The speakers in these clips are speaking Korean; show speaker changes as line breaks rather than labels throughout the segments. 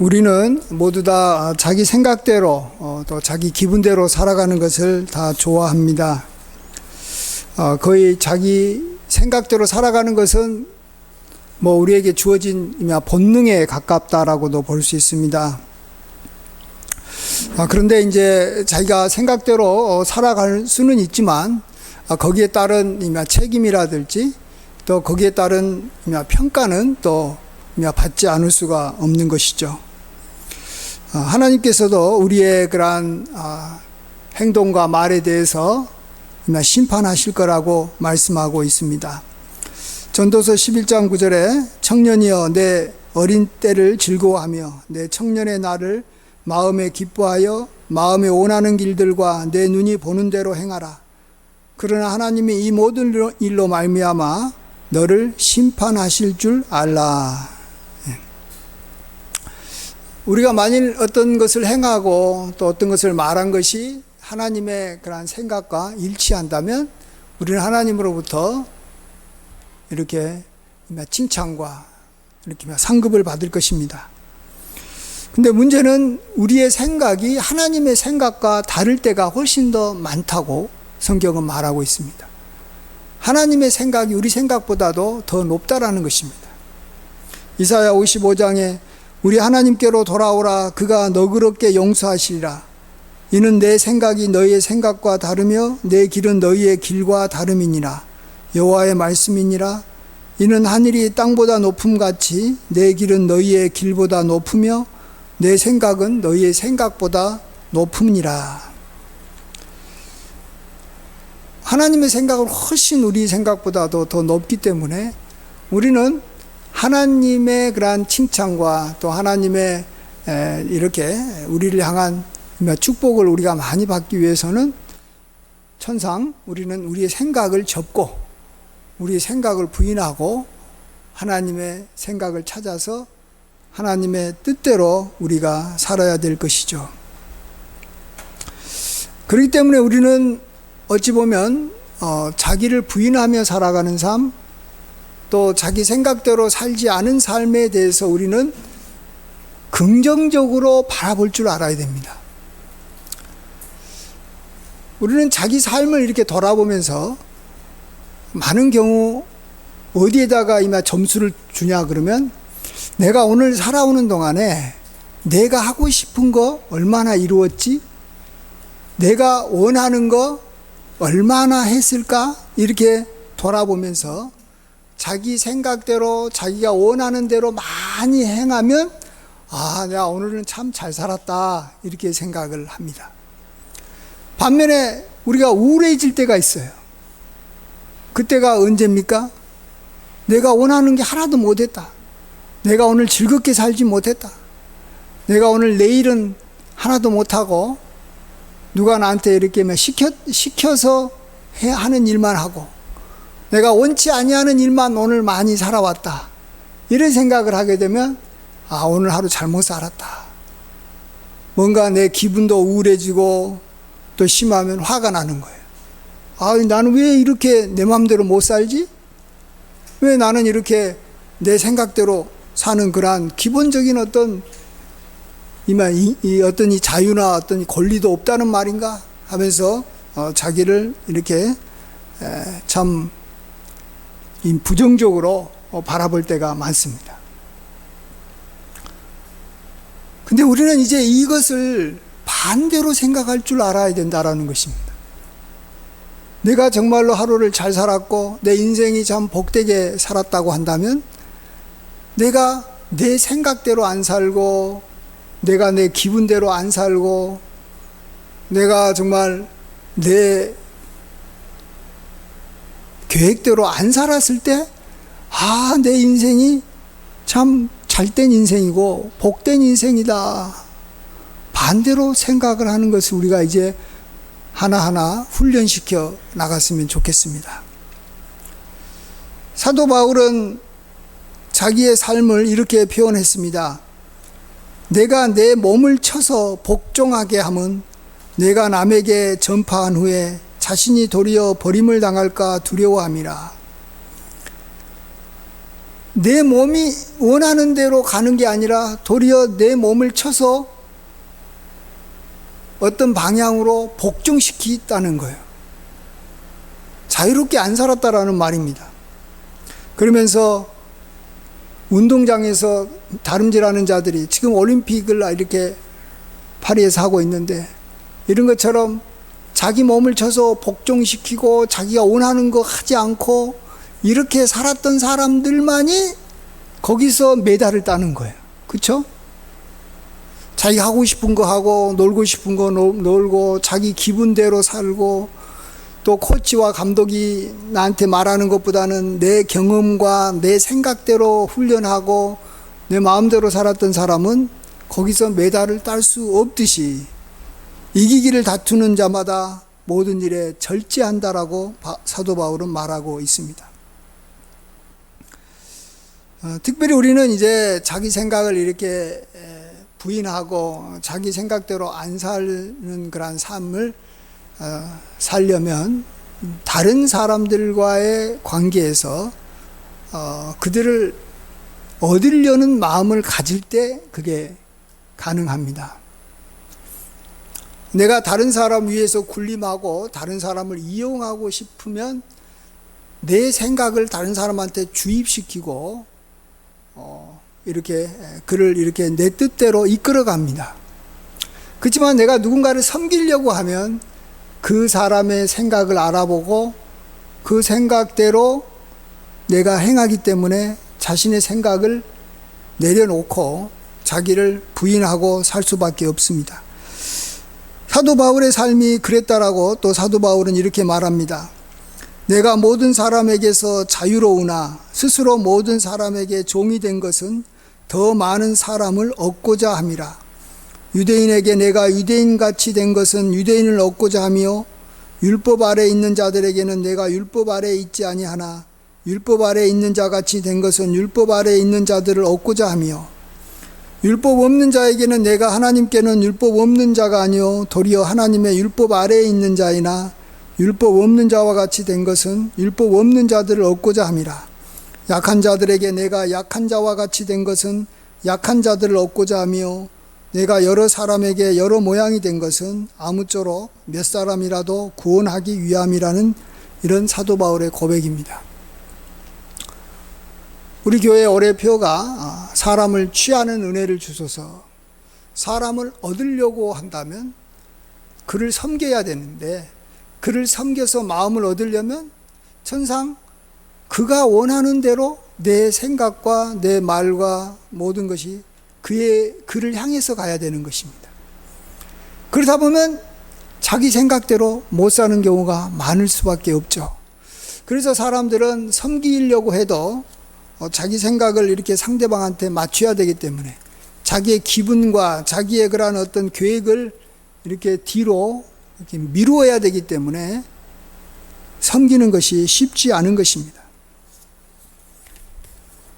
우리는 모두 다 자기 생각대로 또 자기 기분대로 살아가는 것을 다 좋아합니다. 거의 자기 생각대로 살아가는 것은 우리에게 주어진 본능에 가깝다라고도 볼 수 있습니다. 그런데 이제 자기가 생각대로 살아갈 수는 있지만 거기에 따른 책임이라든지 또 거기에 따른 평가는 또 받지 않을 수가 없는 것이죠. 하나님께서도 우리의 그러한 행동과 말에 대해서 심판하실 거라고 말씀하고 있습니다. 전도서 11장 9절에 청년이여 내 어린 때를 즐거워하며 내 청년의 날을 마음에 기뻐하여 마음에 원하는 길들과 내 눈이 보는 대로 행하라. 그러나 하나님이 이 모든 일로 말미암아 너를 심판하실 줄 알라. 우리가 만일 어떤 것을 행하고 또 어떤 것을 말한 것이 하나님의 그러한 생각과 일치한다면 우리는 하나님으로부터 이렇게 칭찬과 이렇게 상급을 받을 것입니다. 근데 문제는 우리의 생각이 하나님의 생각과 다를 때가 훨씬 더 많다고 성경은 말하고 있습니다. 하나님의 생각이 우리 생각보다도 더 높다라는 것입니다. 이사야 55장에 우리 하나님께로 돌아오라 그가 너그럽게 용서하시리라. 이는 내 생각이 너희의 생각과 다르며 내 길은 너희의 길과 다름이니라. 여호와의 말씀이니라. 이는 하늘이 땅보다 높음같이 내 길은 너희의 길보다 높으며 내 생각은 너희의 생각보다 높음이니라. 하나님의 생각은 훨씬 우리 생각보다도 더 높기 때문에 우리는 하나님의 그러한 칭찬과 또 하나님의 이렇게 우리를 향한 축복을 우리가 많이 받기 위해서는 천상 우리는 우리의 생각을 접고 우리의 생각을 부인하고 하나님의 생각을 찾아서 하나님의 뜻대로 우리가 살아야 될 것이죠. 그렇기 때문에 우리는 어찌 보면 자기를 부인하며 살아가는 삶, 또 자기 생각대로 살지 않은 삶에 대해서 우리는 긍정적으로 바라볼 줄 알아야 됩니다. 우리는 자기 삶을 이렇게 돌아보면서 많은 경우 어디에다가 점수를 주냐 그러면 내가 오늘 살아오는 동안에 내가 하고 싶은 거 얼마나 이루었지? 내가 원하는 거 얼마나 했을까? 이렇게 돌아보면서 자기 생각대로 자기가 원하는 대로 많이 행하면 내가 오늘은 참 잘 살았다 이렇게 생각을 합니다. 반면에 우리가 우울해질 때가 있어요. 그때가 언제입니까? 내가 원하는 게 하나도 못했다. 내가 오늘 즐겁게 살지 못했다. 내가 오늘 내일은 하나도 못하고 누가 나한테 이렇게 시켜서 하는 일만 하고 내가 원치 아니하는 일만 오늘 많이 살아왔다. 이런 생각을 하게 되면 오늘 하루 잘못 살았다. 뭔가 내 기분도 우울해지고 또 심하면 화가 나는 거예요. 나는 왜 이렇게 내 마음대로 못 살지? 왜 나는 이렇게 내 생각대로 사는 그러한 기본적인 어떤 이 자유나 어떤 권리도 없다는 말인가 하면서 자기를 이렇게 참 부정적으로 바라볼 때가 많습니다. 근데 우리는 이제 이것을 반대로 생각할 줄 알아야 된다라는 것입니다. 내가 정말로 하루를 잘 살았고 내 인생이 참 복되게 살았다고 한다면 내가 내 생각대로 안 살고 내가 내 기분대로 안 살고 내가 정말 내 계획대로 안 살았을 때 내 인생이 참 잘된 인생이고 복된 인생이다. 반대로 생각을 하는 것을 우리가 이제 하나하나 훈련시켜 나갔으면 좋겠습니다. 사도 바울은 자기의 삶을 이렇게 표현했습니다. 내가 내 몸을 쳐서 복종하게 함은 내가 남에게 전파한 후에 자신이 도리어 버림을 당할까 두려워함이라. 내 몸이 원하는 대로 가는 게 아니라 도리어 내 몸을 쳐서 어떤 방향으로 복종시키다는 거예요. 자유롭게 안 살았다라는 말입니다. 그러면서 운동장에서 다름질하는 자들이 지금 올림픽을 이렇게 파리에서 하고 있는데, 이런 것처럼 자기 몸을 쳐서 복종시키고 자기가 원하는 거 하지 않고 이렇게 살았던 사람들만이 거기서 메달을 따는 거예요. 그렇죠? 자기가 하고 싶은 거 하고 놀고 싶은 거 놀고 자기 기분대로 살고, 또 코치와 감독이 나한테 말하는 것보다는 내 경험과 내 생각대로 훈련하고 내 마음대로 살았던 사람은 거기서 메달을 딸 수 없듯이 이기기를 다투는 자마다 모든 일에 절제한다라고 사도 바울은 말하고 있습니다. 특별히 우리는 이제 자기 생각을 이렇게 부인하고 자기 생각대로 안 사는 그런 삶을 살려면 다른 사람들과의 관계에서 그들을 얻으려는 마음을 가질 때 그게 가능합니다. 내가 다른 사람 위해서 군림하고 다른 사람을 이용하고 싶으면 내 생각을 다른 사람한테 주입시키고 이렇게 그를 이렇게 내 뜻대로 이끌어 갑니다. 그렇지만 내가 누군가를 섬기려고 하면 그 사람의 생각을 알아보고 그 생각대로 내가 행하기 때문에 자신의 생각을 내려놓고 자기를 부인하고 살 수밖에 없습니다. 사도 바울의 삶이 그랬다라고 또 사도 바울은 이렇게 말합니다. 내가 모든 사람에게서 자유로우나 스스로 모든 사람에게 종이 된 것은 더 많은 사람을 얻고자 함이라. 유대인에게 내가 유대인같이 된 것은 유대인을 얻고자 하며 율법 아래 있는 자들에게는 내가 율법 아래 있지 아니하나 율법 아래 있는 자같이 된 것은 율법 아래 있는 자들을 얻고자 하며 율법 없는 자에게는 내가 하나님께는 율법 없는 자가 아니요 도리어 하나님의 율법 아래에 있는 자이나 율법 없는 자와 같이 된 것은 율법 없는 자들을 얻고자 함이라. 약한 자들에게 내가 약한 자와 같이 된 것은 약한 자들을 얻고자 하며 내가 여러 사람에게 여러 모양이 된 것은 아무쪼록 몇 사람이라도 구원하기 위함이라는 이런 사도 바울의 고백입니다. 우리 교회 올해 표가 사람을 취하는 은혜를 주소서. 사람을 얻으려고 한다면 그를 섬겨야 되는데 그를 섬겨서 마음을 얻으려면 천상 그가 원하는 대로 내 생각과 내 말과 모든 것이 그를 향해서 가야 되는 것입니다. 그러다 보면 자기 생각대로 못 사는 경우가 많을 수밖에 없죠. 그래서 사람들은 섬기려고 해도 자기 생각을 이렇게 상대방한테 맞춰야 되기 때문에 자기의 기분과 자기의 그러한 어떤 계획을 이렇게 뒤로 이렇게 미루어야 되기 때문에 섬기는 것이 쉽지 않은 것입니다.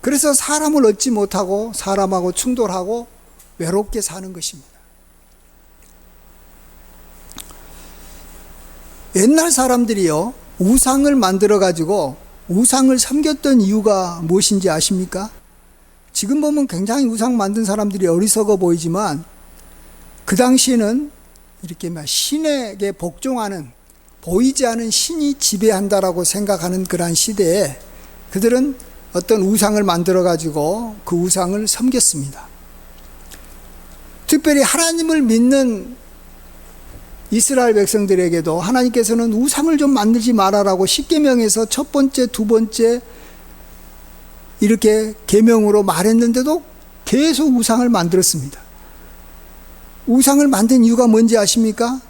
그래서 사람을 얻지 못하고 사람하고 충돌하고 외롭게 사는 것입니다. 옛날 사람들이요, 우상을 만들어 가지고 우상을 섬겼던 이유가 무엇인지 아십니까? 지금 보면 굉장히 우상 만든 사람들이 어리석어 보이지만 그 당시에는 이렇게 신에게 복종하는, 보이지 않은 신이 지배한다라고 생각하는 그러한 시대에 그들은 어떤 우상을 만들어 가지고 그 우상을 섬겼습니다. 특별히 하나님을 믿는 이스라엘 백성들에게도 하나님께서는 우상을 좀 만들지 말아라고 십계명에서 첫 번째, 두 번째 이렇게 계명으로 말했는데도 계속 우상을 만들었습니다. 우상을 만든 이유가 뭔지 아십니까?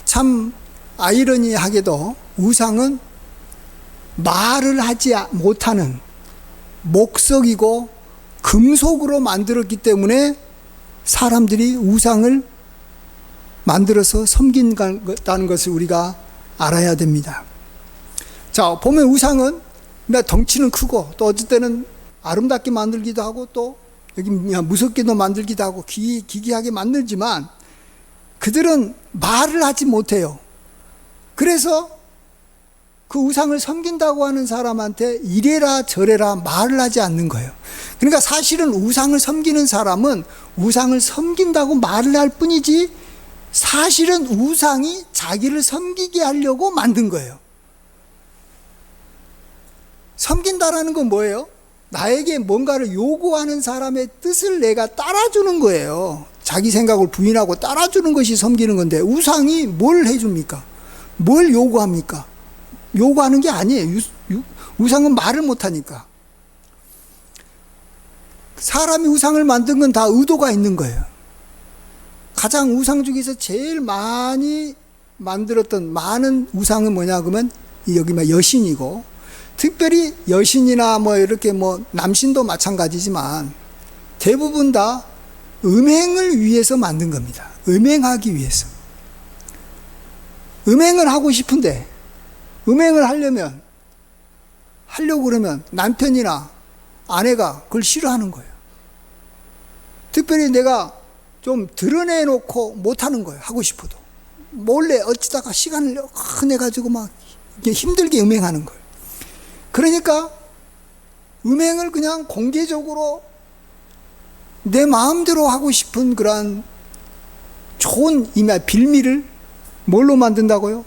참 아이러니하게도 우상은 말을 하지 못하는 목석이고 금속으로 만들었기 때문에 사람들이 우상을 만들어서 섬긴다는 것을 우리가 알아야 됩니다. 자, 보면 우상은 덩치는 크고 또 어쩔 때는 아름답게 만들기도 하고 또 여기 무섭게도 만들기도 하고 기괴하게 만들지만 그들은 말을 하지 못해요. 그래서 그 우상을 섬긴다고 하는 사람한테 이래라 저래라 말을 하지 않는 거예요. 그러니까 사실은 우상을 섬기는 사람은 우상을 섬긴다고 말을 할 뿐이지 사실은 우상이 자기를 섬기게 하려고 만든 거예요. 섬긴다라는 건 뭐예요? 나에게 뭔가를 요구하는 사람의 뜻을 내가 따라주는 거예요. 자기 생각을 부인하고 따라주는 것이 섬기는 건데 우상이 뭘 해줍니까? 뭘 요구합니까? 요구하는 게 아니에요. 우상은 말을 못하니까. 사람이 우상을 만든 건 다 의도가 있는 거예요. 가장 우상 중에서 제일 많이 만들었던 많은 우상은 뭐냐 그러면 여기 여신이고, 특별히 여신이나 이렇게 남신도 마찬가지지만 대부분 다 음행을 위해서 만든 겁니다. 음행하기 위해서. 음행을 하고 싶은데 음행을 하려고 그러면 남편이나 아내가 그걸 싫어하는 거예요. 특별히 내가 좀 드러내놓고 못하는 거예요. 하고 싶어도. 몰래 어찌다가 시간을 내가지고 막 힘들게 음행하는 거예요. 그러니까 음행을 그냥 공개적으로 내 마음대로 하고 싶은 그러한 좋은 빌미를 뭘로 만든다고요?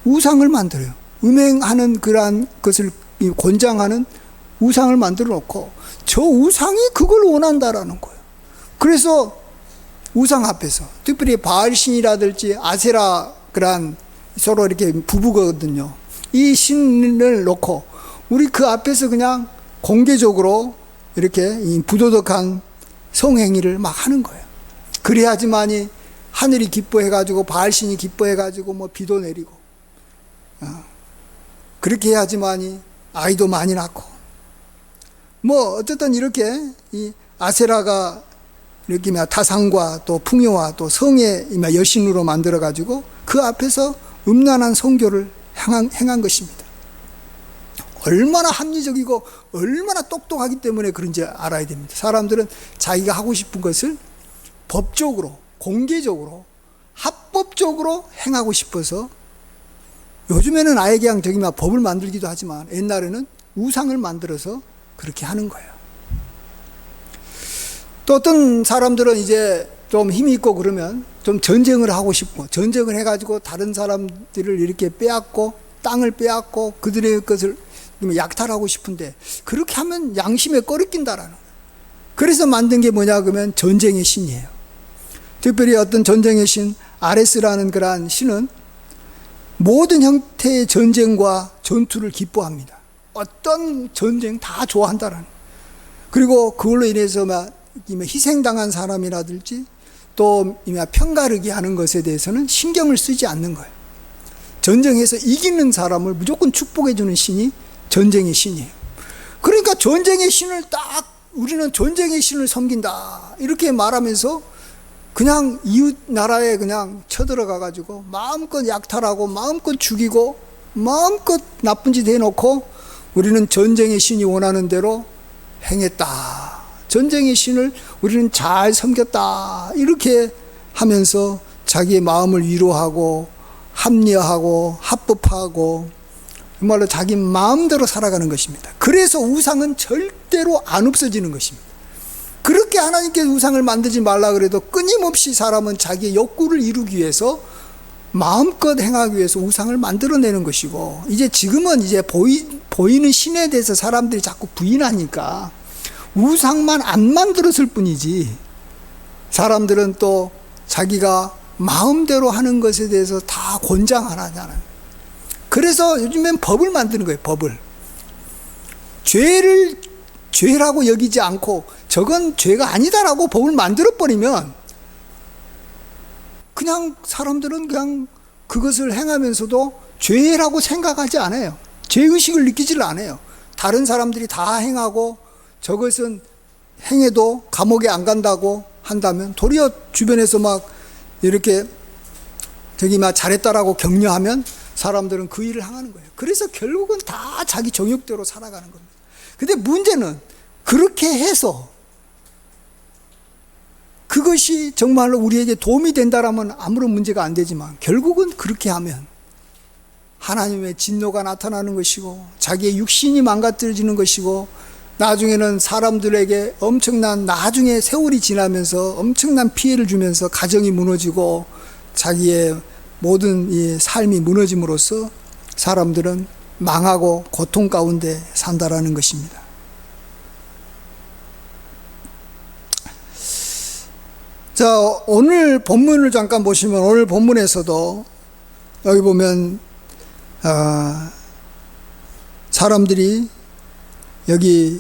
우상을 만들어요. 음행하는 그러한 것을 권장하는 우상을 만들어 놓고 저 우상이 그걸 원한다라는 거예요. 그래서 우상 앞에서 특별히 바알신이라든지 아세라 그러한 서로 이렇게 부부거든요. 이 신을 놓고 우리 그 앞에서 그냥 공개적으로 이렇게 부도덕한 성행위를 막 하는 거예요. 그래야지만이 하늘이 기뻐해가지고 바알신이 기뻐해가지고 비도 내리고 그렇게 해야지만이 아이도 많이 낳고 어쨌든 이렇게 이 아세라가 이렇게 타상과 또 풍요와 또 성의 여신으로 만들어가지고 그 앞에서 음란한 성교를 행한 것입니다. 얼마나 합리적이고 얼마나 똑똑하기 때문에 그런지 알아야 됩니다. 사람들은 자기가 하고 싶은 것을 법적으로, 공개적으로, 합법적으로 행하고 싶어서 요즘에는 아예 그냥 법을 만들기도 하지만 옛날에는 우상을 만들어서 그렇게 하는 거예요. 또 어떤 사람들은 이제 좀 힘이 있고 그러면 좀 전쟁을 하고 싶고 전쟁을 해가지고 다른 사람들을 이렇게 빼앗고 땅을 빼앗고 그들의 것을 약탈하고 싶은데 그렇게 하면 양심에 꺼리낀다라는 거예요. 그래서 만든 게 뭐냐 그러면 전쟁의 신이에요. 특별히 어떤 전쟁의 신 아레스라는 그러한 신은 모든 형태의 전쟁과 전투를 기뻐합니다. 어떤 전쟁 다 좋아한다라는 거예요. 그리고 그걸로 인해서 희생당한 사람이라든지 또 편가르기 하는 것에 대해서는 신경을 쓰지 않는 거예요. 전쟁에서 이기는 사람을 무조건 축복해 주는 신이 전쟁의 신이에요. 그러니까 전쟁의 신을 우리는 전쟁의 신을 섬긴다 이렇게 말하면서 그냥 이웃 나라에 그냥 쳐들어가 가지고 마음껏 약탈하고 마음껏 죽이고 마음껏 나쁜 짓 해놓고 우리는 전쟁의 신이 원하는 대로 행했다. 전쟁의 신을 우리는 잘 섬겼다. 이렇게 하면서 자기의 마음을 위로하고 합리화하고 합법화하고 정말로 자기 마음대로 살아가는 것입니다. 그래서 우상은 절대로 안 없어지는 것입니다. 그렇게 하나님께서 우상을 만들지 말라 그래도 끊임없이 사람은 자기의 욕구를 이루기 위해서 마음껏 행하기 위해서 우상을 만들어내는 것이고, 이제 지금은 이제 보이는 신에 대해서 사람들이 자꾸 부인하니까 우상만 안 만들었을 뿐이지 사람들은 또 자기가 마음대로 하는 것에 대해서 다 권장 안 하잖아요. 그래서 요즘엔 법을 만드는 거예요. 법을. 죄를 죄라고 여기지 않고 저건 죄가 아니다라고 법을 만들어버리면 그냥 사람들은 그냥 그것을 행하면서도 죄라고 생각하지 않아요. 죄의식을 느끼질 않아요. 다른 사람들이 다 행하고 저것은 행해도 감옥에 안 간다고 한다면 도리어 주변에서 막 이렇게 잘했다라고 격려하면 사람들은 그 일을 행하는 거예요. 그래서 결국은 다 자기 정욕대로 살아가는 겁니다. 근데 문제는 그렇게 해서 그것이 정말로 우리에게 도움이 된다라면 아무런 문제가 안 되지만 결국은 그렇게 하면 하나님의 진노가 나타나는 것이고 자기의 육신이 망가뜨려지는 것이고 나중에는 사람들에게 엄청난 나중에 세월이 지나면서 엄청난 피해를 주면서 가정이 무너지고 자기의 모든 이 삶이 무너짐으로써 사람들은 망하고 고통 가운데 산다라는 것입니다. 자, 오늘 본문을 잠깐 보시면 오늘 본문에서도 여기 보면 사람들이 여기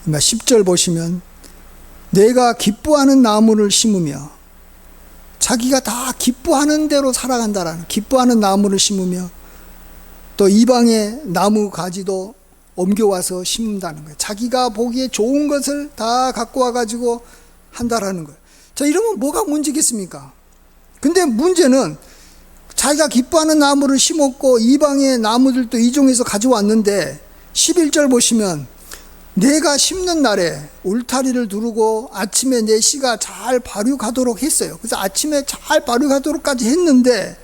10절 보시면 내가 기뻐하는 나무를 심으며 자기가 다 기뻐하는 대로 살아간다라는 기뻐하는 나무를 심으며 또 이방의 나무 가지도 옮겨와서 심는다는 거예요. 자기가 보기에 좋은 것을 다 갖고 와가지고 한다라는 거예요. 자, 이러면 뭐가 문제겠습니까? 근데 문제는 자기가 기뻐하는 나무를 심었고 이방의 나무들도 이종에서 가져왔는데 11절 보시면 내가 심는 날에 울타리를 두르고 아침에 내 씨가 잘 발육하도록 했어요. 그래서 아침에 잘 발육하도록까지 했는데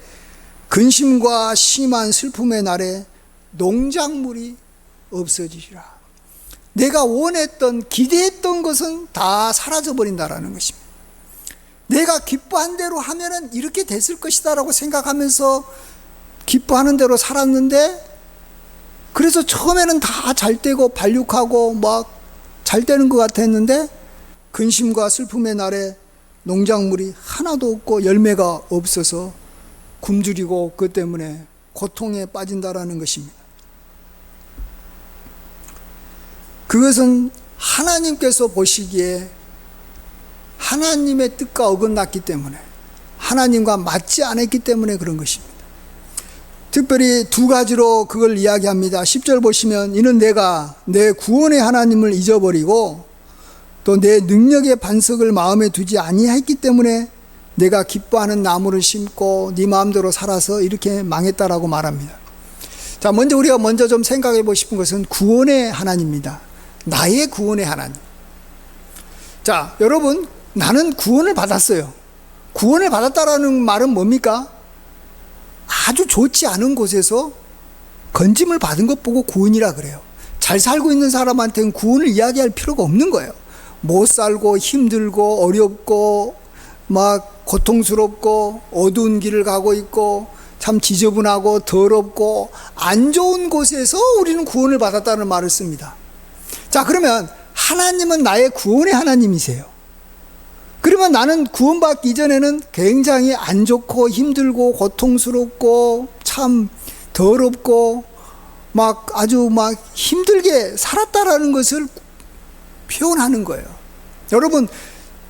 근심과 심한 슬픔의 날에 농작물이 없어지리라. 내가 원했던 기대했던 것은 다 사라져버린다라는 것입니다. 내가 기뻐한 대로 하면은 이렇게 됐을 것이다 라고 생각하면서 기뻐하는 대로 살았는데 그래서 처음에는 다 잘 되고 발육하고 막 잘 되는 것 같았는데 근심과 슬픔의 날에 농작물이 하나도 없고 열매가 없어서 굶주리고 그 때문에 고통에 빠진다라는 것입니다. 그것은 하나님께서 보시기에 하나님의 뜻과 어긋났기 때문에 하나님과 맞지 않았기 때문에 그런 것입니다. 특별히 두 가지로 그걸 이야기합니다. 10절 보시면 이는 내가 내 구원의 하나님을 잊어버리고 또 내 능력의 반석을 마음에 두지 아니했기 때문에 내가 기뻐하는 나무를 심고 네 마음대로 살아서 이렇게 망했다라고 말합니다. 자, 우리가 먼저 좀 생각해 보고 싶은 것은 구원의 하나님입니다. 나의 구원의 하나님. 자, 여러분, 나는 구원을 받았어요. 구원을 받았다라는 말은 뭡니까? 아주 좋지 않은 곳에서 건짐을 받은 것 보고 구원이라 그래요. 잘 살고 있는 사람한테는 구원을 이야기할 필요가 없는 거예요. 못 살고 힘들고 어렵고 막 고통스럽고 어두운 길을 가고 있고 참 지저분하고 더럽고 안 좋은 곳에서 우리는 구원을 받았다는 말을 씁니다. 자, 그러면 하나님은 나의 구원의 하나님이세요. 그러면 나는 구원받기 이전에는 굉장히 안 좋고 힘들고 고통스럽고 참 더럽고 막 아주 막 힘들게 살았다라는 것을 표현하는 거예요. 여러분,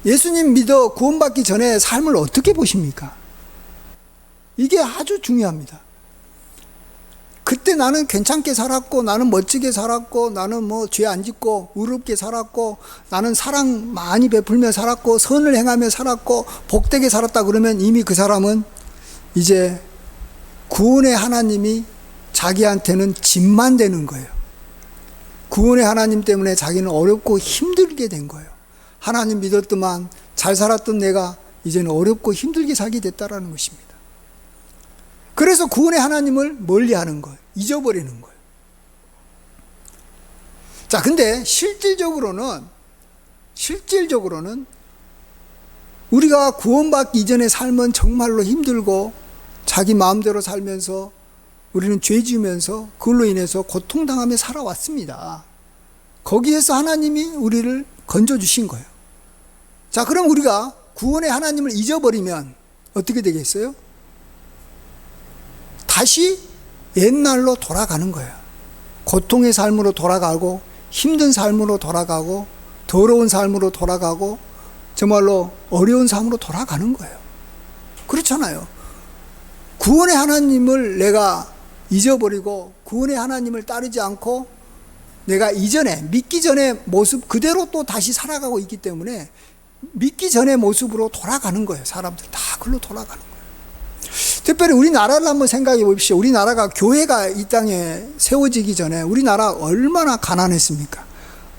예수님 믿어 구원받기 전에 삶을 어떻게 보십니까? 이게 아주 중요합니다. 그때 나는 괜찮게 살았고 나는 멋지게 살았고 나는 뭐 죄 안 짓고 의롭게 살았고 나는 사랑 많이 베풀며 살았고 선을 행하며 살았고 복되게 살았다 그러면 이미 그 사람은 이제 구원의 하나님이 자기한테는 짐만 되는 거예요. 구원의 하나님 때문에 자기는 어렵고 힘들게 된 거예요. 하나님 믿었더만 잘 살았던 내가 이제는 어렵고 힘들게 살게 됐다라는 것입니다. 그래서 구원의 하나님을 멀리하는 거예요. 잊어버리는 거예요. 자, 근데 실질적으로는 우리가 구원받기 이전의 삶은 정말로 힘들고 자기 마음대로 살면서 우리는 죄 지으면서 그걸로 인해서 고통당하며 살아왔습니다. 거기에서 하나님이 우리를 건져주신 거예요. 자, 그럼 우리가 구원의 하나님을 잊어버리면 어떻게 되겠어요? 다시 옛날로 돌아가는 거예요. 고통의 삶으로 돌아가고 힘든 삶으로 돌아가고 더러운 삶으로 돌아가고 정말로 어려운 삶으로 돌아가는 거예요. 그렇잖아요. 구원의 하나님을 내가 잊어버리고 구원의 하나님을 따르지 않고 내가 이전에 믿기 전의 모습 그대로 또 다시 살아가고 있기 때문에 믿기 전의 모습으로 돌아가는 거예요. 사람들 다 그걸로 돌아가는 거예요. 특별히 우리나라를 한번 생각해 보십시오. 우리나라가 교회가 이 땅에 세워지기 전에 우리나라 얼마나 가난했습니까?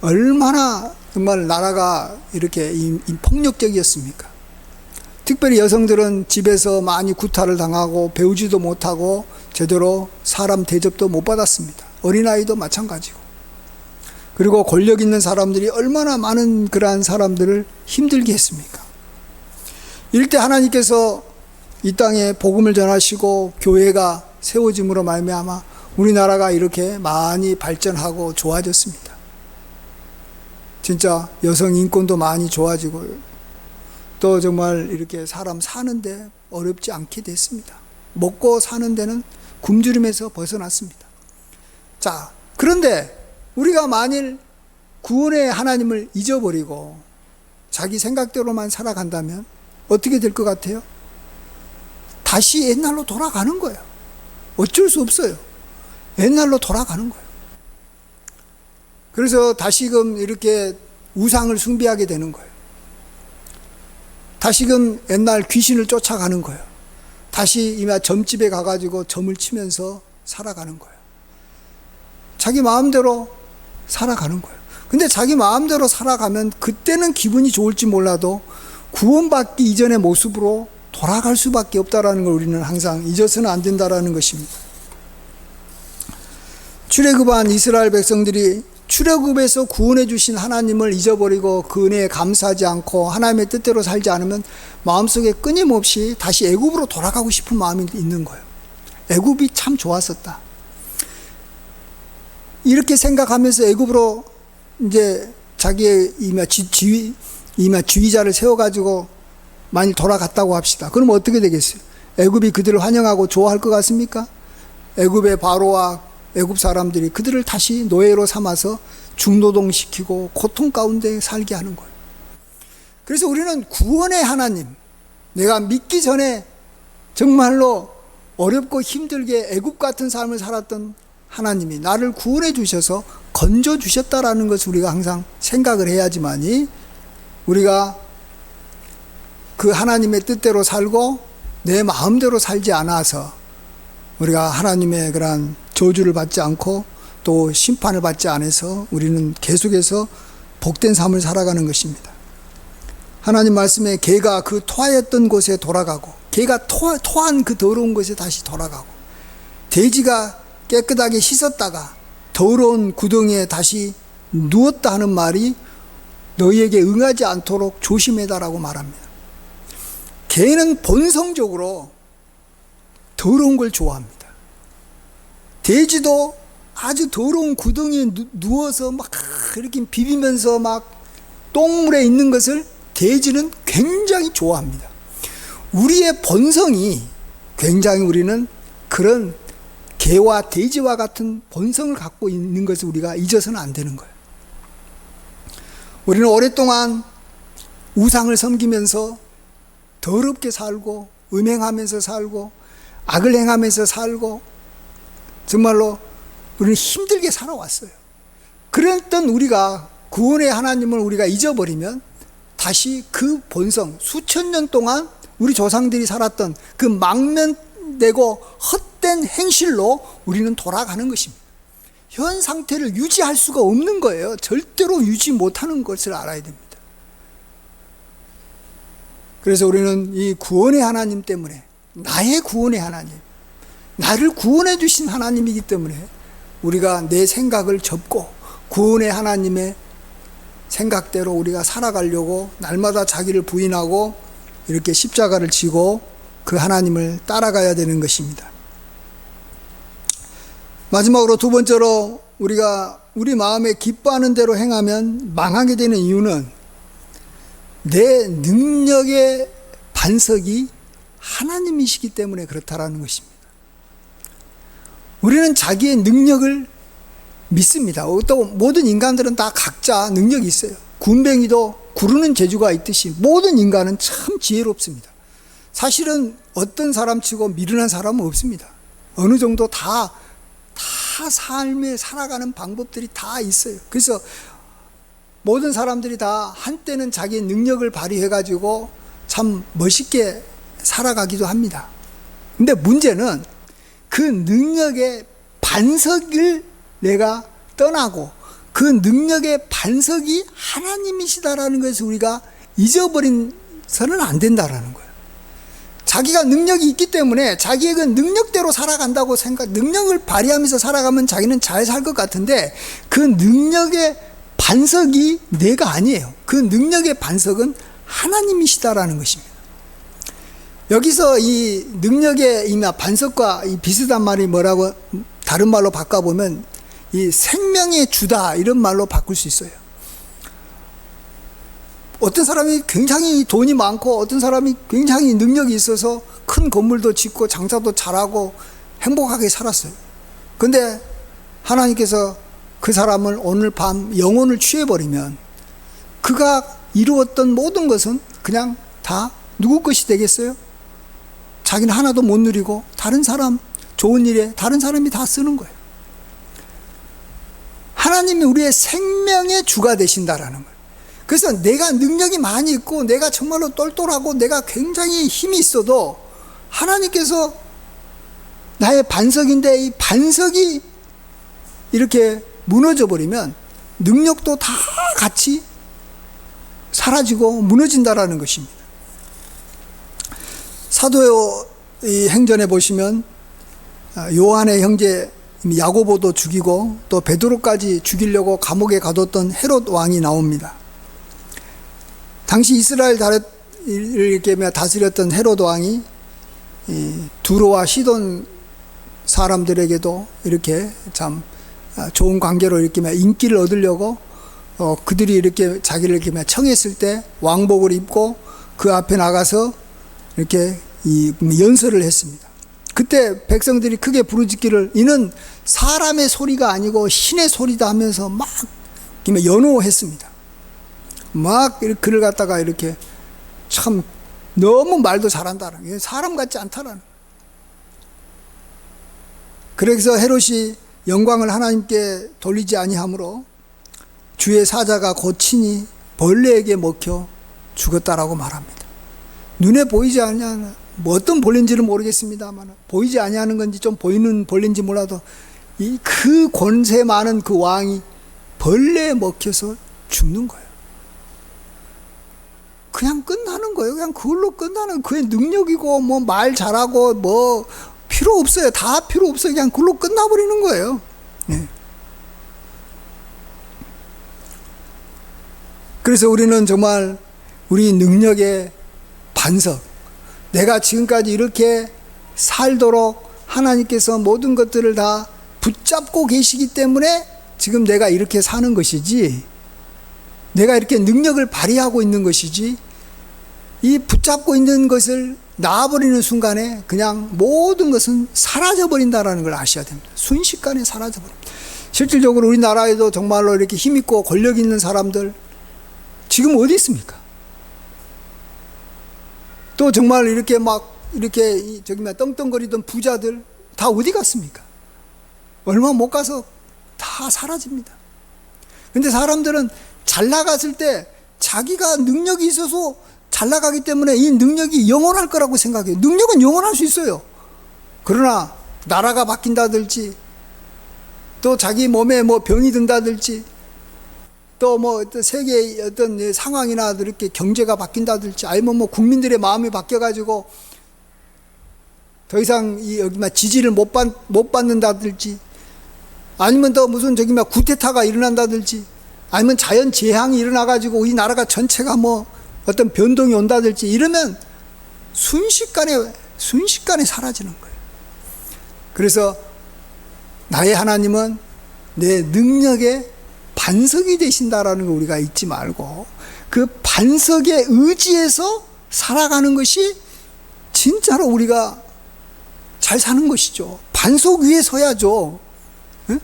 얼마나 정말 나라가 이렇게 폭력적이었습니까? 특별히 여성들은 집에서 많이 구타를 당하고 배우지도 못하고 제대로 사람 대접도 못 받았습니다. 어린아이도 마찬가지고. 그리고 권력 있는 사람들이 얼마나 많은 그러한 사람들을 힘들게 했습니까? 이럴 때 하나님께서 이 땅에 복음을 전하시고 교회가 세워짐으로 말미암아 우리나라가 이렇게 많이 발전하고 좋아졌습니다. 진짜 여성 인권도 많이 좋아지고 또 정말 이렇게 사람 사는데 어렵지 않게 됐습니다. 먹고 사는 데는 굶주림에서 벗어났습니다. 자, 그런데 우리가 만일 구원의 하나님을 잊어버리고 자기 생각대로만 살아간다면 어떻게 될 것 같아요? 다시 옛날로 돌아가는 거예요. 어쩔 수 없어요. 옛날로 돌아가는 거예요. 그래서 다시금 이렇게 우상을 숭배하게 되는 거예요. 다시금 옛날 귀신을 쫓아가는 거예요. 다시 이마 점집에 가가지고 점을 치면서 살아가는 거예요. 자기 마음대로 살아가는 거예요. 근데 자기 마음대로 살아가면 그때는 기분이 좋을지 몰라도 구원받기 이전의 모습으로 돌아갈 수밖에 없다라는 걸 우리는 항상 잊어서는 안 된다라는 것입니다. 출애굽한 이스라엘 백성들이 출애굽에서 구원해 주신 하나님을 잊어버리고 그 은혜에 감사하지 않고 하나님의 뜻대로 살지 않으면 마음속에 끊임없이 다시 애굽으로 돌아가고 싶은 마음이 있는 거예요. 애굽이 참 좋았었다. 이렇게 생각하면서 애굽으로 이제 자기의 지휘자를 세워가지고 만일 돌아갔다고 합시다. 그럼 어떻게 되겠어요? 애굽이 그들을 환영하고 좋아할 것 같습니까? 애굽의 바로와 애굽 사람들이 그들을 다시 노예로 삼아서 중노동시키고 고통 가운데 살게 하는 거예요. 그래서 우리는 구원의 하나님, 내가 믿기 전에 정말로 어렵고 힘들게 애굽 같은 삶을 살았던 하나님이 나를 구원해 주셔서 건져 주셨다라는 것을 우리가 항상 생각을 해야지만이 우리가 그 하나님의 뜻대로 살고 내 마음대로 살지 않아서 우리가 하나님의 그러한 저주를 받지 않고 또 심판을 받지 않아서 우리는 계속해서 복된 삶을 살아가는 것입니다. 하나님 말씀에 개가 그 토하였던 곳에 돌아가고 개가 토한 그 더러운 곳에 다시 돌아가고 돼지가 깨끗하게 씻었다가 더러운 구덩이에 다시 누웠다 하는 말이 너희에게 응하지 않도록 조심해다라고 말합니다. 개는 본성적으로 더러운 걸 좋아합니다. 돼지도 아주 더러운 구덩이에 누워서 막 이렇게 비비면서 막 똥물에 있는 것을 돼지는 굉장히 좋아합니다. 우리의 본성이 굉장히 우리는 그런 개와 돼지와 같은 본성을 갖고 있는 것을 우리가 잊어서는 안 되는 거예요. 우리는 오랫동안 우상을 섬기면서 더럽게 살고 음행하면서 살고 악을 행하면서 살고 정말로 우리는 힘들게 살아왔어요. 그랬던 우리가 구원의 하나님을 우리가 잊어버리면 다시 그 본성, 수천 년 동안 우리 조상들이 살았던 그 망면되고 헛된 행실로 우리는 돌아가는 것입니다. 현 상태를 유지할 수가 없는 거예요. 절대로 유지 못하는 것을 알아야 됩니다. 그래서 우리는 이 구원의 하나님 때문에, 나의 구원의 하나님, 나를 구원해 주신 하나님이기 때문에 우리가 내 생각을 접고 구원의 하나님의 생각대로 우리가 살아가려고 날마다 자기를 부인하고 이렇게 십자가를 지고 그 하나님을 따라가야 되는 것입니다. 마지막으로 두 번째로 우리가 우리 마음에 기뻐하는 대로 행하면 망하게 되는 이유는 내 능력의 반석이 하나님이시기 때문에 그렇다라는 것입니다. 우리는 자기의 능력을 믿습니다. 또 모든 인간들은 다 각자 능력이 있어요. 군뱅이도 구르는 재주가 있듯이 모든 인간은 참 지혜롭습니다. 사실은 어떤 사람치고 미련한 사람은 없습니다. 어느 정도 다 삶에 살아가는 방법들이 다 있어요. 그래서 모든 사람들이 다 한때는 자기의 능력을 발휘해가지고 참 멋있게 살아가기도 합니다. 근데 문제는 그 능력의 반석을 내가 떠나고 그 능력의 반석이 하나님이시다라는 것을 우리가 잊어버린서는 안 된다라는 거예요. 자기가 능력이 있기 때문에 자기의 그 능력대로 살아간다고 능력을 발휘하면서 살아가면 자기는 잘 살 것 같은데 그 능력의 반석이 내가 아니에요. 그 능력의 반석은 하나님이시다라는 것입니다. 여기서 이 능력의 반석과 이 비슷한 말이 뭐라고 다른 말로 바꿔보면 이 생명의 주다 이런 말로 바꿀 수 있어요. 어떤 사람이 굉장히 돈이 많고 어떤 사람이 굉장히 능력이 있어서 큰 건물도 짓고 장사도 잘하고 행복하게 살았어요. 근데 하나님께서 그 사람을 오늘 밤 영혼을 취해버리면 그가 이루었던 모든 것은 그냥 다 누구 것이 되겠어요? 자기는 하나도 못 누리고 다른 사람 좋은 일에 다른 사람이 다 쓰는 거예요. 하나님이 우리의 생명의 주가 되신다라는 거예요. 그래서 내가 능력이 많이 있고 내가 정말로 똘똘하고 내가 굉장히 힘이 있어도 하나님께서 나의 반석인데 이 반석이 이렇게 무너져 버리면 능력도 다 같이 사라지고 무너진다라는 것입니다. 사도의 행전에 보시면 요한의 형제 야고보도 죽이고 또 베드로까지 죽이려고 감옥에 가뒀던 헤롯 왕이 나옵니다. 당시 이스라엘 이렇게 다스렸던 헤롯 왕이 두로와 시돈 사람들에게도 이렇게 참 좋은 관계로 이렇게 인기를 얻으려고 그들이 이렇게 자기를 이렇게 청했을 때 왕복을 입고 그 앞에 나가서 이렇게 연설을 했습니다. 그때 백성들이 크게 부르짖기를 이는 사람의 소리가 아니고 신의 소리다 하면서 막 연호했습니다. 막 그를 갖다가 이렇게 참 너무 말도 잘한다는 사람 같지 않다라는. 그래서 헤롯이 영광을 하나님께 돌리지 아니하므로 주의 사자가 곧 친히 벌레에게 먹혀 죽었다라고 말합니다. 눈에 보이지 않냐 뭐 어떤 벌레인지는 모르겠습니다만 보이지 아니하는 건지 좀 보이는 벌레인지 몰라도 그 권세 많은 그 왕이 벌레에 먹혀서 죽는 거예요. 그냥 끝나는 거예요. 그냥 그걸로 끝나는 그의 능력이고 뭐 말 잘하고 뭐 필요 없어요. 다 필요 없어요. 그냥 그걸로 끝나버리는 거예요. 네. 그래서 우리는 정말 우리 능력의 반석, 내가 지금까지 이렇게 살도록 하나님께서 모든 것들을 다 붙잡고 계시기 때문에 지금 내가 이렇게 사는 것이지, 내가 이렇게 능력을 발휘하고 있는 것이지, 이 붙잡고 있는 것을 놔버리는 순간에 그냥 모든 것은 사라져버린다는 걸 아셔야 됩니다. 순식간에 사라져버립니다. 실질적으로 우리나라에도 정말로 이렇게 힘있고 권력 있는 사람들 지금 어디 있습니까? 또 정말 이렇게 떵떵거리던 부자들 다 어디 갔습니까? 얼마 못 가서 다 사라집니다. 근데 사람들은 잘 나갔을 때 자기가 능력이 있어서 잘 나가기 때문에 이 능력이 영원할 거라고 생각해요. 능력은 영원할 수 있어요. 그러나 나라가 바뀐다든지 또 자기 몸에 뭐 병이 든다든지 또 뭐 세계의 어떤 상황이나 이렇게 경제가 바뀐다든지 아니면 뭐 국민들의 마음이 바뀌어가지고 더 이상 여기 지지를 못 받는다든지 아니면 또 무슨 쿠데타가 일어난다든지 아니면 자연 재앙이 일어나가지고 이 나라가 전체가 뭐 어떤 변동이 온다든지 이러면 순식간에 사라지는 거예요. 그래서 나의 하나님은 내 능력의 반석이 되신다라는 거 우리가 잊지 말고 그 반석에 의지해서 살아가는 것이 진짜로 우리가 잘 사는 것이죠. 반석 위에 서야죠. 응?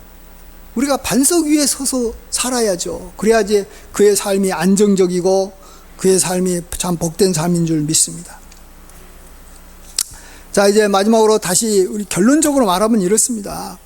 우리가 반석 위에 서서 살아야죠. 그래야지 그의 삶이 안정적이고 그의 삶이 참 복된 삶인 줄 믿습니다. 자, 이제 마지막으로 다시 우리 결론적으로 말하면 이렇습니다.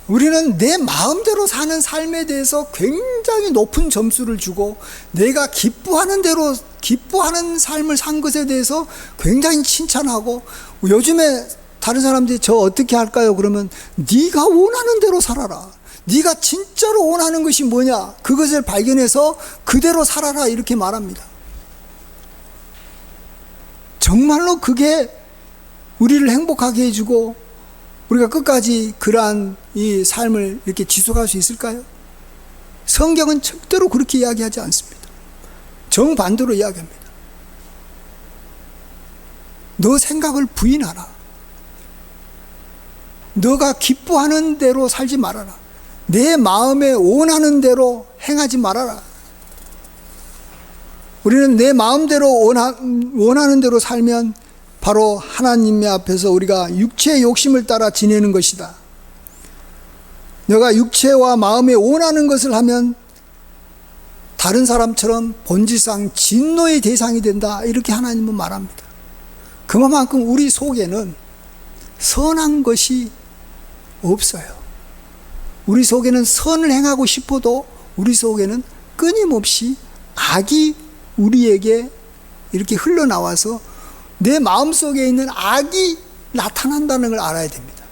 우리는 내 마음대로 사는 삶에 대해서 굉장히 높은 점수를 주고 내가 기뻐하는 대로 기뻐하는 삶을 산 것에 대해서 굉장히 칭찬하고 요즘에 다른 사람들이 저 어떻게 할까요? 그러면 네가 원하는 대로 살아라. 네가 진짜로 원하는 것이 뭐냐? 그것을 발견해서 그대로 살아라 이렇게 말합니다. 정말로 그게 우리를 행복하게 해주고 우리가 끝까지 그러한 이 삶을 이렇게 지속할 수 있을까요? 성경은 절대로 그렇게 이야기하지 않습니다. 정반대로 이야기합니다. 너 생각을 부인하라. 너가 기뻐하는 대로 살지 말아라. 내 마음에 원하는 대로 행하지 말아라. 우리는 내 마음대로 원하는 대로 살면 바로 하나님의 앞에서 우리가 육체의 욕심을 따라 지내는 것이다. 너가 육체와 마음에 원하는 것을 하면 다른 사람처럼 본질상 진노의 대상이 된다. 이렇게 하나님은 말합니다. 그만큼 우리 속에는 선한 것이 없어요. 우리 속에는 선을 행하고 싶어도 우리 속에는 끊임없이 악이 우리에게 이렇게 흘러나와서 내 마음속에 있는 악이 나타난다는 걸 알아야 됩니다.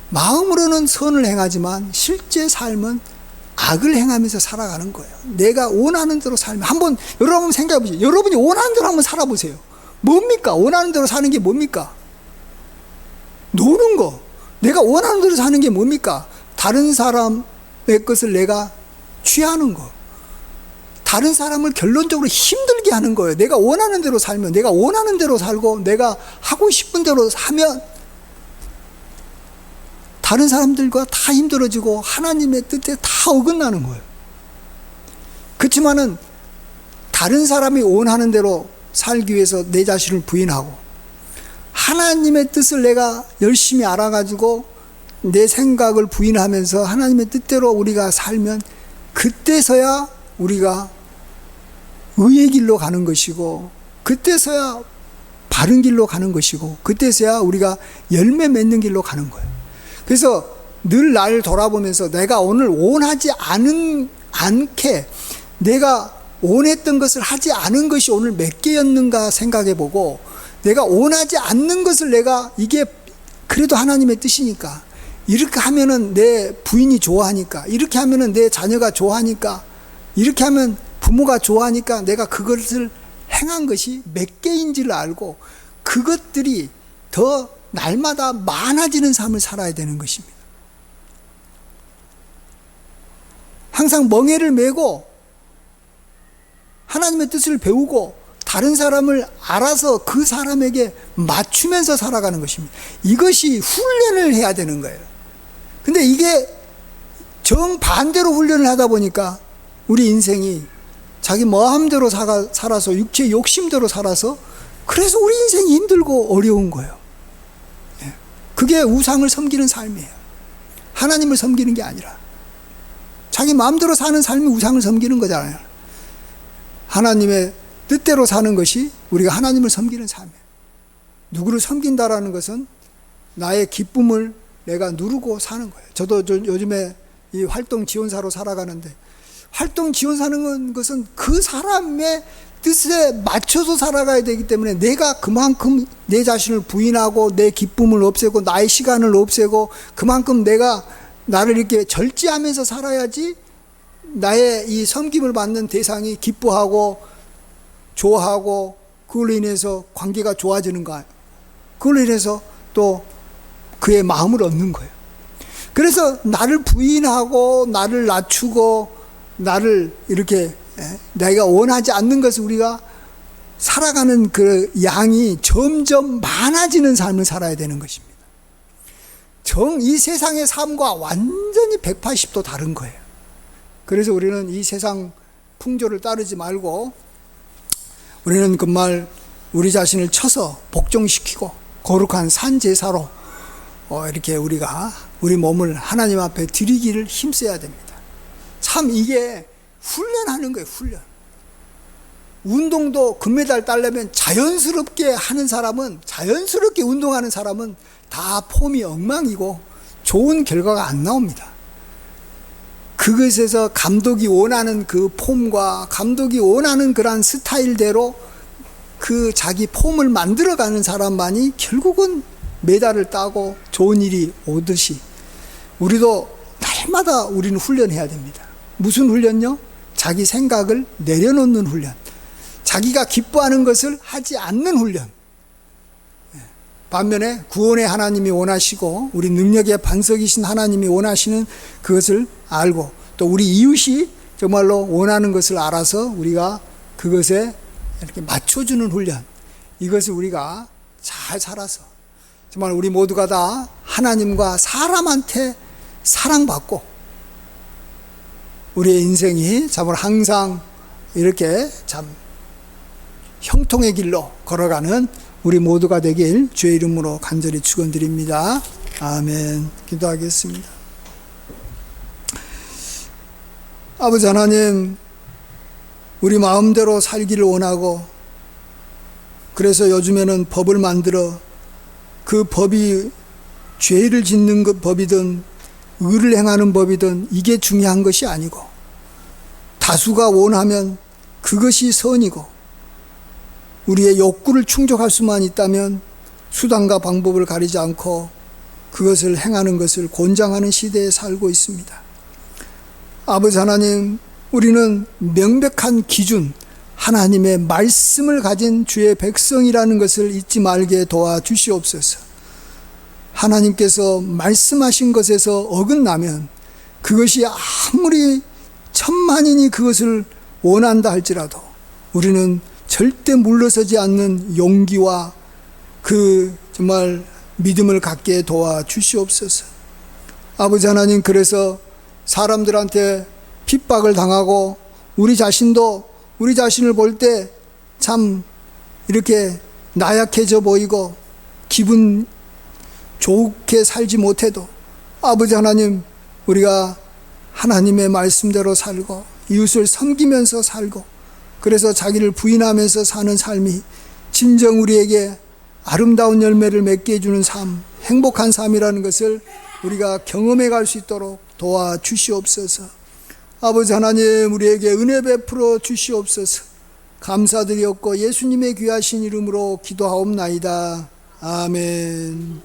마음으로는 선을 행하지만 실제 삶은 악을 행하면서 살아가는 거예요. 내가 원하는 대로 살면 한번 여러분 생각해 보세요. 여러분이 원하는 대로 한번 살아보세요. 뭡니까? 원하는 대로 사는 게 뭡니까? 노는 거. 내가 원하는 대로 사는 게 뭡니까? 다른 사람의 것을 내가 취하는 거. 다른 사람을 결론적으로 힘들게 하는 거예요. 내가 원하는 대로 살면, 내가 원하는 대로 살고 내가 하고 싶은 대로 하면 다른 사람들과 다 힘들어지고 하나님의 뜻에 다 어긋나는 거예요. 그렇지만은 다른 사람이 원하는 대로 살기 위해서 내 자신을 부인하고 하나님의 뜻을 내가 열심히 알아가지고 내 생각을 부인하면서 하나님의 뜻대로 우리가 살면 그때서야 우리가 의의 길로 가는 것이고 그때서야 바른 길로 가는 것이고 그때서야 우리가 열매 맺는 길로 가는 거예요. 그래서 늘 나를 돌아보면서 내가 오늘 원하지 않게 내가 원했던 것을 하지 않은 것이 오늘 몇 개였는가 생각해 보고 내가 원하지 않는 것을 내가 이게 그래도 하나님의 뜻이니까 이렇게 하면은 내 부인이 좋아하니까 이렇게 하면은 내 자녀가 좋아하니까 이렇게 하면 부모가 좋아하니까 내가 그것을 행한 것이 몇 개인지를 알고 그것들이 더 날마다 많아지는 삶을 살아야 되는 것입니다. 항상 멍에를 메고 하나님의 뜻을 배우고 다른 사람을 알아서 그 사람에게 맞추면서 살아가는 것입니다. 이것이 훈련을 해야 되는 거예요. 근데 이게 정반대로 훈련을 하다 보니까 우리 인생이 자기 마음대로 살아서 육체의 욕심대로 살아서 그래서 우리 인생이 힘들고 어려운 거예요. 그게 우상을 섬기는 삶이에요. 하나님을 섬기는 게 아니라 자기 마음대로 사는 삶이 우상을 섬기는 거잖아요. 하나님의 뜻대로 사는 것이 우리가 하나님을 섬기는 삶이에요. 누구를 섬긴다라는 것은 나의 기쁨을 내가 누르고 사는 거예요. 저도 요즘에 이 활동 지원사로 살아가는데 활동 지원사는 것은 그 사람의 뜻에 맞춰서 살아가야 되기 때문에 내가 그만큼 내 자신을 부인하고 내 기쁨을 없애고 나의 시간을 없애고 그만큼 내가 나를 이렇게 절제하면서 살아야지 나의 이 섬김을 받는 대상이 기뻐하고 좋아하고 그걸로 인해서 관계가 좋아지는 거예요. 그걸로 인해서 또 그의 마음을 얻는 거예요. 그래서 나를 부인하고 나를 낮추고 나를 이렇게 내가 원하지 않는 것을 우리가 살아가는 그 양이 점점 많아지는 삶을 살아야 되는 것입니다. 이 세상의 삶과 완전히 180도 다른 거예요. 그래서 우리는 이 세상 풍조를 따르지 말고 우리는 정말 우리 자신을 쳐서 복종시키고 거룩한 산제사로 이렇게 우리가 우리 몸을 하나님 앞에 드리기를 힘써야 됩니다. 참 이게 훈련하는 거예요. 훈련. 운동도 금메달 따려면 자연스럽게 하는 사람은 자연스럽게 운동하는 사람은 다 폼이 엉망이고 좋은 결과가 안 나옵니다. 그것에서 감독이 원하는 그 폼과 감독이 원하는 그러한 스타일대로 그 자기 폼을 만들어가는 사람만이 결국은 메달을 따고 좋은 일이 오듯이 우리도 날마다 우리는 훈련해야 됩니다. 무슨 훈련요? 자기 생각을 내려놓는 훈련. 자기가 기뻐하는 것을 하지 않는 훈련. 반면에 구원의 하나님이 원하시고 우리 능력의 반석이신 하나님이 원하시는 그것을 알고 또 우리 이웃이 정말로 원하는 것을 알아서 우리가 그것에 이렇게 맞춰주는 훈련. 이것을 우리가 잘 살아서 정말 우리 모두가 다 하나님과 사람한테 사랑받고 우리의 인생이 정말 항상 이렇게 참 형통의 길로 걸어가는 우리 모두가 되길 주의 이름으로 간절히 축원드립니다. 아멘. 기도하겠습니다. 아버지 하나님, 우리 마음대로 살기를 원하고 그래서 요즘에는 법을 만들어 그 법이 죄를 짓는 것 법이든 의를 행하는 법이든 이게 중요한 것이 아니고 다수가 원하면 그것이 선이고 우리의 욕구를 충족할 수만 있다면 수단과 방법을 가리지 않고 그것을 행하는 것을 권장하는 시대에 살고 있습니다. 아버지 하나님, 우리는 명백한 기준, 하나님의 말씀을 가진 주의 백성이라는 것을 잊지 말게 도와주시옵소서. 하나님께서 말씀하신 것에서 어긋나면 그것이 아무리 천만인이 그것을 원한다 할지라도 우리는 절대 물러서지 않는 용기와 그 정말 믿음을 갖게 도와주시옵소서. 아버지 하나님, 그래서 사람들한테 핍박을 당하고 우리 자신도 우리 자신을 볼 때 참 이렇게 나약해져 보이고 기분 좋게 살지 못해도 아버지 하나님, 우리가 하나님의 말씀대로 살고 이웃을 섬기면서 살고 그래서 자기를 부인하면서 사는 삶이 진정 우리에게 아름다운 열매를 맺게 해주는 삶, 행복한 삶이라는 것을 우리가 경험해 갈 수 있도록 도와주시옵소서. 아버지 하나님, 우리에게 은혜 베풀어 주시옵소서. 감사드리옵고 예수님의 귀하신 이름으로 기도하옵나이다. 아멘.